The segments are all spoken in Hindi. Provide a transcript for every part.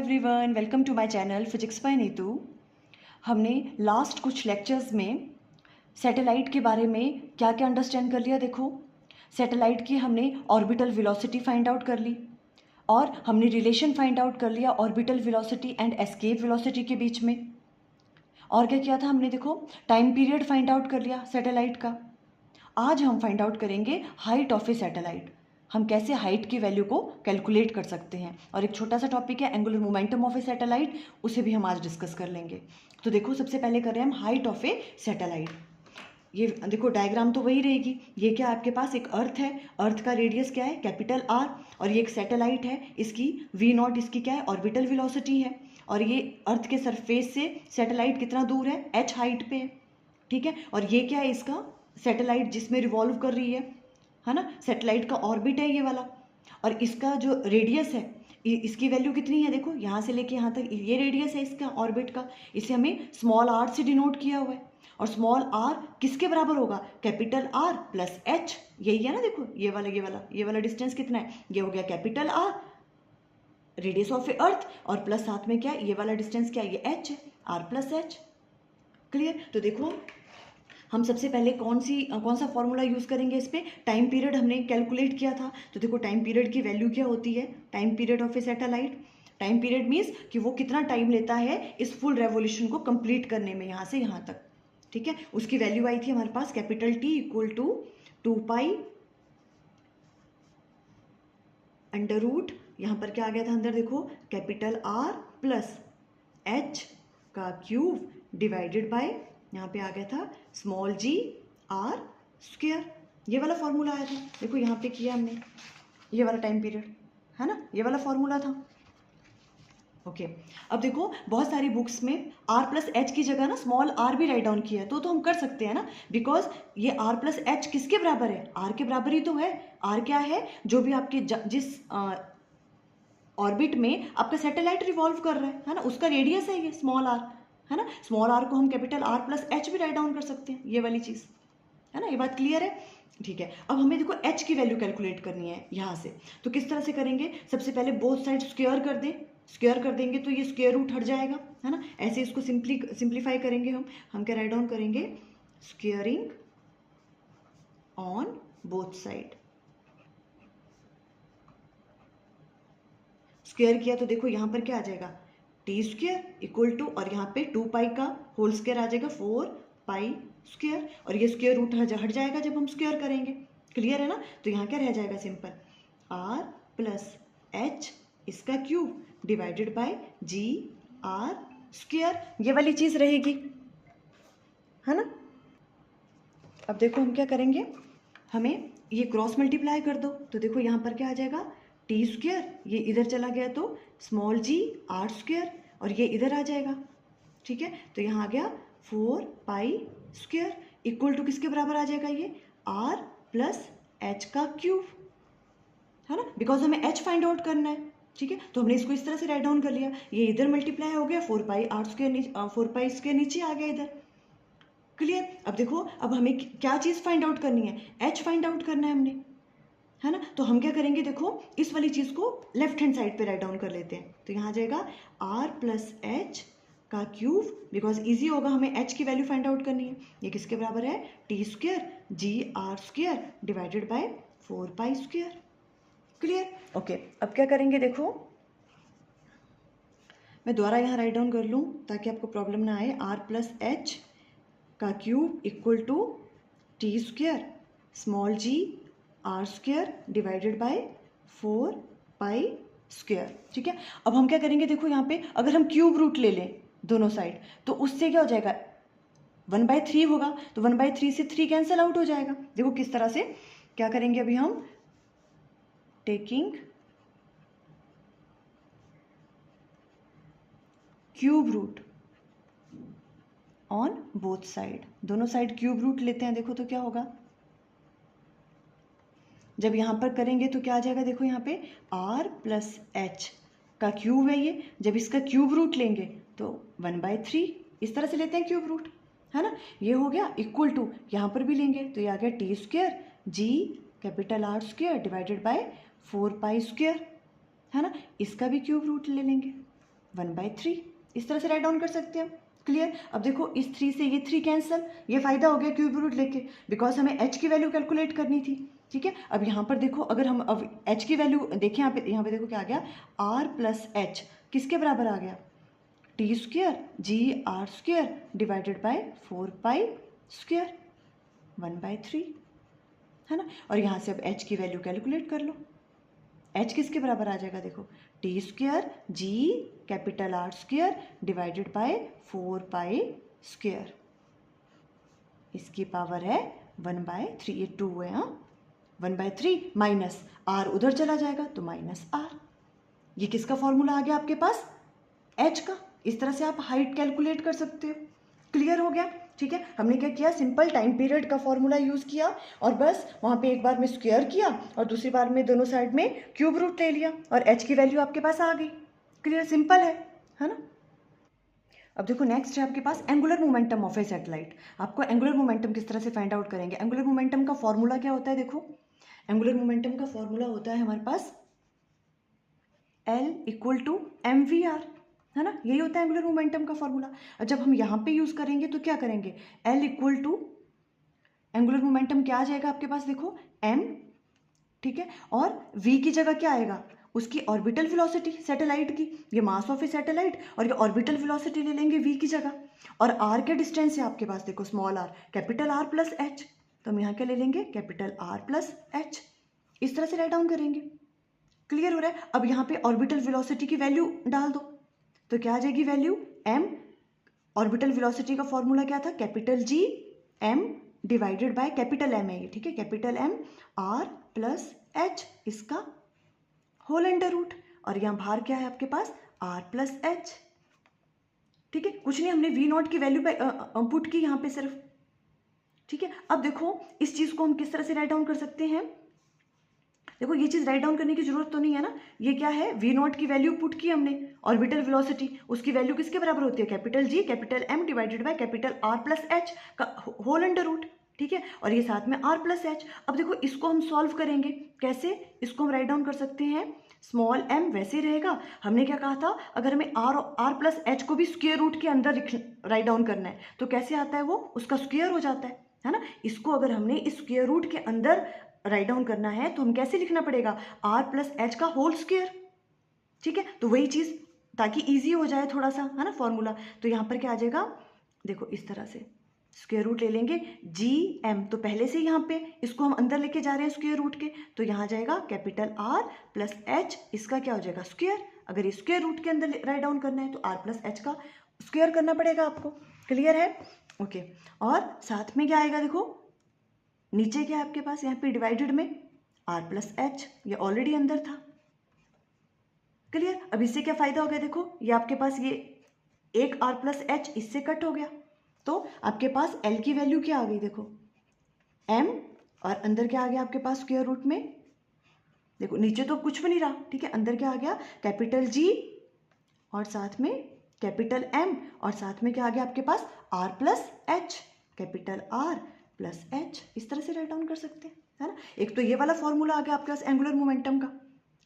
Everyone, welcome to my channel physics by Neetu. हमने लास्ट कुछ लेक्चर्स में सैटेलाइट के बारे में क्या क्या अंडरस्टैंड कर लिया। देखो, सैटेलाइट की हमने ऑर्बिटल वेलोसिटी फाइंड आउट कर ली और हमने रिलेशन फाइंड आउट कर लिया orbital velocity and escape velocity के बीच में। और क्या किया था हमने, देखो टाइम पीरियड फाइंड आउट कर लिया सैटेलाइट का। आज हम फाइंड आउट करेंगे हाइट ऑफ ए सैटेलाइट, हम कैसे हाइट की वैल्यू को कैलकुलेट कर सकते हैं। और एक छोटा सा टॉपिक है angular momentum of a satellite, उसे भी हम आज डिस्कस कर लेंगे। तो देखो, सबसे पहले कर रहे हैं हम हाइट ऑफ ए सैटेलाइट। ये देखो डायग्राम तो वही रहेगी। ये क्या, आपके पास एक अर्थ है, अर्थ का रेडियस क्या है, कैपिटल आर, और ये एक सैटेलाइट है, इसकी वी नॉट, इसकी क्या है, ऑर्बिटल वेलोसिटी है। और ये अर्थ के सरफेस से सैटेलाइट कितना दूर है, एच हाइट पे है, ठीक है। और ये क्या है, इसका सैटेलाइट जिसमें रिवॉल्व कर रही है ना, सैटेलाइट का ऑर्बिट है ये वाला। और इसका जो रेडियस है, इसकी वैल्यू कितनी है, देखो यहाँ से लेके यहाँ तक ये रेडियस है इसका ऑर्बिट का। इसे हमें स्मॉल आर से डिनोट किया हुआ है। और स्मॉल आर किसके बराबर होगा, कैपिटल आर प्लस एच, यही है ना। देखो ये वाला डिस्टेंस कितना है, ये हो गया कैपिटल आर, रेडियस ऑफ ए अर्थ, और प्लस साथ में क्या है, ये वाला डिस्टेंस क्या है, ये एच है, आर प्लस एच। क्लियर। तो देखो, हम सबसे पहले कौन सा फॉर्मूला यूज़ करेंगे इस पर, टाइम पीरियड हमने कैलकुलेट किया था। तो देखो, टाइम पीरियड की वैल्यू क्या होती है, time period of a satellite. Time period means कि वो कितना टाइम लेता है इस फुल रेवोल्यूशन को कंप्लीट करने में, यहाँ से यहाँ तक, ठीक है। उसकी वैल्यू आई थी हमारे पास capital T equal to 2 pi under root, यहाँ पर क्या आ गया था अंदर, देखो कैपिटल आर प्लस एच का क्यूब डिवाइडेड बाय, यहाँ पे आ गया था स्मॉल जी आर स्क्वायर। ये वाला फॉर्मूला आया था, देखो यहाँ पे किया हमने, ये वाला टाइम पीरियड है ना, ये वाला फॉर्मूला था। ओके। अब देखो, बहुत सारी बुक्स में आर प्लस एच की जगह ना स्मॉल आर भी राइट डाउन किया है, तो हम कर सकते हैं ना, बिकॉज ये आर प्लस एच किसके बराबर है, आर के बराबर ही तो है। आर क्या है, जो भी आपके जिस ऑर्बिट में आपका सैटेलाइट रिवॉल्व कर रहा है ना, उसका रेडियस है ये स्मॉल आर, है ना। स्मॉल आर को हम कैपिटल आर प्लस एच भी राइट डाउन कर सकते हैं, ये वाली चीज़ है ना। ये बात क्लियर है, ठीक है। अब हमें देखो एच की वैल्यू कैलकुलेट करनी है यहाँ से। तो किस तरह से करेंगे, सबसे पहले बोथ साइड स्क्वायर कर दें, स्क्वायर कर देंगे तो ये स्क्वायर रूट हट जाएगा, है ना। ऐसे इसको सिंप्लीफाई करेंगे हम क्या राइट डाउन करेंगे, squaring on both side. Square किया तो देखो यहाँ पर क्या आ जाएगा, टी स्क्वायर इक्वल टू, और यहाँ पे 2 पाई का होल स्क्वायर आ जाएगा 4 पाई स्क्वायर, और ये स्क्वायर रूट हट जाएगा जब हम स्क्वायर करेंगे। क्लियर है ना। तो यहाँ क्या रह जाएगा, सिंपल आर प्लस एच इसका cube divided by G R square, ये वाली चीज़ रहेगी, है ना। अब देखो हम क्या करेंगे, हमें ये क्रॉस मल्टीप्लाई कर दो, तो देखो यहाँ पर क्या आ जाएगा, टी स्क्वायर, ये इधर चला गया तो स्मॉल जी आर स्क्वायर, और ये इधर आ जाएगा, ठीक है। तो यहाँ आ गया 4 पाई स्क्वायर इक्वल टू किसके बराबर आ जाएगा, ये आर प्लस एच का क्यूब, है ना, बिकॉज हमें एच फाइंड आउट करना है, ठीक है। तो हमने इसको इस तरह से राइट डाउन कर लिया, ये इधर मल्टीप्लाई हो गया 4 पाई आर स्क्वायर, 4 पाई स्क्वायर नीचे आ गया इधर। क्लियर। अब देखो, अब हमें क्या चीज़ फाइंड आउट करनी है, एच फाइंड आउट करना है हमने, है ना। तो हम क्या करेंगे, देखो इस वाली चीज़ को लेफ्ट हैंड साइड पे राइट डाउन कर लेते हैं। तो यहाँ आ जाएगा आर प्लस एच का क्यूब, बिकॉज इजी होगा, हमें एच की वैल्यू फाइंड आउट करनी है। ये किसके बराबर है, T square G R square divided by 4 pi square. Clear. Okay. अब क्या करेंगे, देखो मैं दोबारा यहाँ राइट डाउन कर लूँ ताकि आपको प्रॉब्लम ना आए। आर प्लस एच का cube equal to T square small G R square divided by 4 pi square, ठीक है। अब हम क्या करेंगे, देखो यहाँ पे अगर हम क्यूब रूट ले लें दोनों साइड, तो उससे क्या हो जाएगा, 1/3 होगा, तो 1/3 से 3 कैंसिल आउट हो जाएगा। देखो किस तरह से क्या करेंगे, अभी हम taking cube root on both side, दोनों साइड क्यूब रूट लेते हैं, देखो तो क्या होगा, जब यहाँ पर करेंगे तो क्या आ जाएगा, देखो यहाँ पे r प्लस एच का क्यूब है ये, जब इसका क्यूब रूट लेंगे तो 1/3 इस तरह से लेते हैं क्यूब रूट, है ना। ये हो गया इक्वल टू, यहाँ पर भी लेंगे तो ये आ गया T square G capital R square divided by 4 pi square, है ना। इसका भी क्यूब रूट ले लेंगे, 1/3 इस तरह से राइट डाउन कर सकते हैं। क्लियर। अब देखो इस 3 से ये 3 कैंसिल, ये फायदा हो गया क्यूब रूट लेके, बिकॉज हमें h की वैल्यू कैलकुलेट करनी थी। ठीक है, अब यहाँ पर देखो अगर हम अब h की वैल्यू देखें, यहाँ पे देखो क्या आ गया, r प्लस एच किसके बराबर आ गया, T square G R square divided by 4 pi square 1/3, है ना। और यहाँ से अब h की वैल्यू कैलकुलेट कर लो, h किसके बराबर आ जाएगा, देखो T square G capital R square divided by 4 pi square, इसकी पावर है 1/3, ये 2 है, हाँ 1/3 माइनस r उधर चला जाएगा तो माइनस r, ये किसका फॉर्मूला आ गया आपके पास, h का। इस तरह से आप हाइट कैलकुलेट कर सकते हो। क्लियर हो गया। ठीक है, हमने क्या किया, सिंपल टाइम पीरियड का फॉर्मूला यूज़ किया और बस वहाँ पे एक बार में स्क्वायर किया और दूसरी बार में दोनों साइड में क्यूब रूट ले लिया और h की वैल्यू आपके पास आ गई। क्लियर, सिंपल है ना। अब देखो नेक्स्ट है आपके पास angular momentum of a satellite. आपको एंगुलर मोमेंटम किस तरह से फाइंड आउट करेंगे, एंगुलर मोमेंटम का फॉर्मूला क्या होता है, देखो एंगुलर मोमेंटम का फॉर्मूला होता है हमारे पास L = mvr, है ना, यही होता है एंगुलर मोमेंटम का फॉर्मूला। और जब हम यहाँ पे यूज़ करेंगे तो क्या करेंगे, L = एंगुलर मोमेंटम क्या आ जाएगा आपके पास, देखो m, ठीक है, और v की जगह क्या आएगा, उसकी ऑर्बिटल वेलोसिटी सैटेलाइट की, ये मास ऑफ ए सैटेलाइट और ये ऑर्बिटल वेलोसिटी ले लेंगे v की जगह, और r के डिस्टेंस है आपके पास, देखो small r capital R plus h, तो हम यहाँ क्या ले लेंगे, कैपिटल R प्लस h, इस तरह से राइट डाउन करेंगे। क्लियर हो रहा है। अब यहाँ पे ऑर्बिटल वेलोसिटी की वैल्यू डाल दो तो क्या आ जाएगी वैल्यू m, ऑर्बिटल वेलोसिटी का फॉर्मूला क्या था, capital G m divided by capital M है ये, ठीक है, capital M R plus H, इसका होल अंडर रूट, और यहाँ बाहर क्या है आपके पास R प्लस H। ठीक है, कुछ नहीं, हमने V0 की वैल्यू पुट की यहाँ पे सिर्फ। ठीक है, अब देखो इस चीज़ को हम किस तरह से राइट डाउन कर सकते हैं, देखो ये चीज़ राइट डाउन करने की जरूरत तो नहीं है ना, ये क्या है, V0 की वैल्यू पुट की हमने, ऑर्बिटल वेलोसिटी, उसकी वैल्यू किसके बराबर होती है, capital G capital M divided by capital R plus H का होल अंडर रूट। ठीक है, और ये साथ में R प्लस H। अब देखो इसको हम सॉल्व करेंगे कैसे, इसको हम राइट डाउन कर सकते हैं, स्मॉल m वैसे रहेगा, हमने क्या कहा था, अगर हमें R प्लस H को भी स्क्वायर रूट के अंदर राइट डाउन करना है तो कैसे आता है वो, उसका स्क्वायर हो जाता है ना। इसको अगर हमने इस स्क्वायर रूट के अंदर राइट डाउन करना है तो हम कैसे लिखना पड़ेगा, R प्लस H का होल स्क्वायर। ठीक है, तो वही चीज़ ताकि इजी हो जाए थोड़ा सा, है ना फॉर्मूला, तो यहाँ पर क्या आ जाएगा, देखो इस तरह से स्क्वायर रूट ले लेंगे GM, तो पहले से यहाँ पे इसको हम अंदर लेके जा रहे हैं स्क्वायर रूट के, तो यहाँ जाएगा कैपिटल R प्लस H, इसका क्या हो जाएगा स्क्वायर। अगर ये स्क्वायर रूट के अंदर राइट डाउन करना है तो R प्लस H का स्क्वायर करना पड़ेगा आपको। क्लियर है, ओके। और साथ में क्या आएगा, देखो नीचे क्या है आपके पास, यहाँ पे डिवाइडेड में R प्लस H, ये ऑलरेडी अंदर था। क्लियर, अब इससे क्या फायदा हो गया, देखो ये आपके पास ये एक R प्लस H इससे कट हो गया, तो आपके पास L की वैल्यू क्या आ गई, देखो M, और अंदर क्या आ गया आपके पास स्क्वायर रूट में, देखो नीचे तो कुछ भी नहीं रहा, ठीक है, अंदर क्या आ गया कैपिटल G और साथ में कैपिटल M, और साथ में क्या आ गया आपके पास R plus H, capital R plus H, इस तरह से राइट डाउन कर सकते हैं, है ना। एक तो ये वाला फॉर्मूला आ गया आपके पास एंगुलर मोमेंटम का।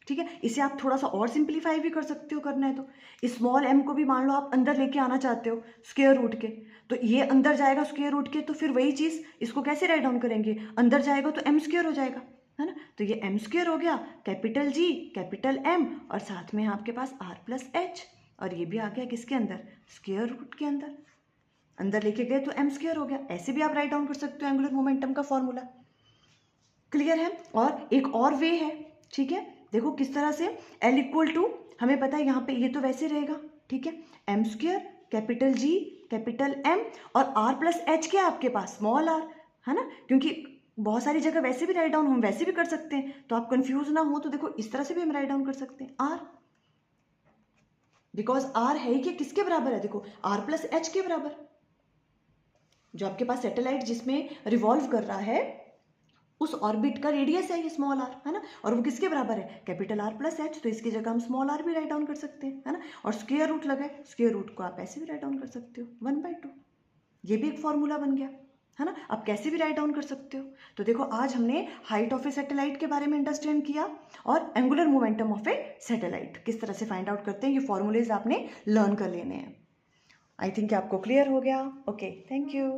ठीक है, इसे आप थोड़ा सा और सिंप्लीफाई भी कर सकते हो, करना है तो स्मॉल m को भी मान लो आप अंदर लेके आना चाहते हो स्क्वायर रूट के, तो ये अंदर जाएगा स्क्वायर रूट के, तो फिर वही चीज़ इसको कैसे राइट डाउन करेंगे, अंदर जाएगा तो m स्क्वायर हो जाएगा, है ना, तो ये m स्क्वायर हो गया, कैपिटल G कैपिटल M, और साथ में आपके पास R प्लस H, और ये भी आ गया किसके अंदर, स्क्वायर रूट के अंदर, अंदर लेके गए तो m स्क्वायर हो गया। ऐसे भी आप राइट डाउन कर सकते हो एंगुलर मोमेंटम का फॉर्मूला। क्लियर है, और एक और वे है, ठीक है, देखो किस तरह से, L = हमें पता है यहाँ पे ये तो वैसे रहेगा, ठीक है, m square capital G capital M, और R प्लस H क्या है आपके पास, स्मॉल r, है ना, क्योंकि बहुत सारी जगह वैसे भी राइट डाउन हम वैसे भी कर सकते हैं, तो आप कंफ्यूज ना हो तो देखो इस तरह से भी हम राइट डाउन कर सकते हैं R, बिकॉज R है ही कि किसके बराबर है, देखो R प्लस H के बराबर, जो आपके पास सैटेलाइट जिसमें रिवॉल्व कर रहा है उस ऑर्बिट का रेडियस है ये स्मॉल r, है ना, और वो किसके बराबर है, कैपिटल R प्लस H, तो इसकी जगह हम स्मॉल r भी राइट डाउन कर सकते हैं, है ना, और स्क्वायर रूट लगाए, स्क्वायर रूट को आप ऐसे भी राइट डाउन कर सकते हो 1/2, ये भी एक फॉर्मूला बन गया। है ना, आप कैसे भी राइट डाउन कर सकते हो। तो देखो आज हमने हाइट ऑफ ए सैटेलाइट के बारे में अंडरस्टैंड किया और angular momentum of a satellite किस तरह से फाइंड आउट करते हैं, ये फॉर्मूलेज आपने लर्न कर लेने हैं। आई थिंक आपको क्लियर हो गया। Okay, thank you.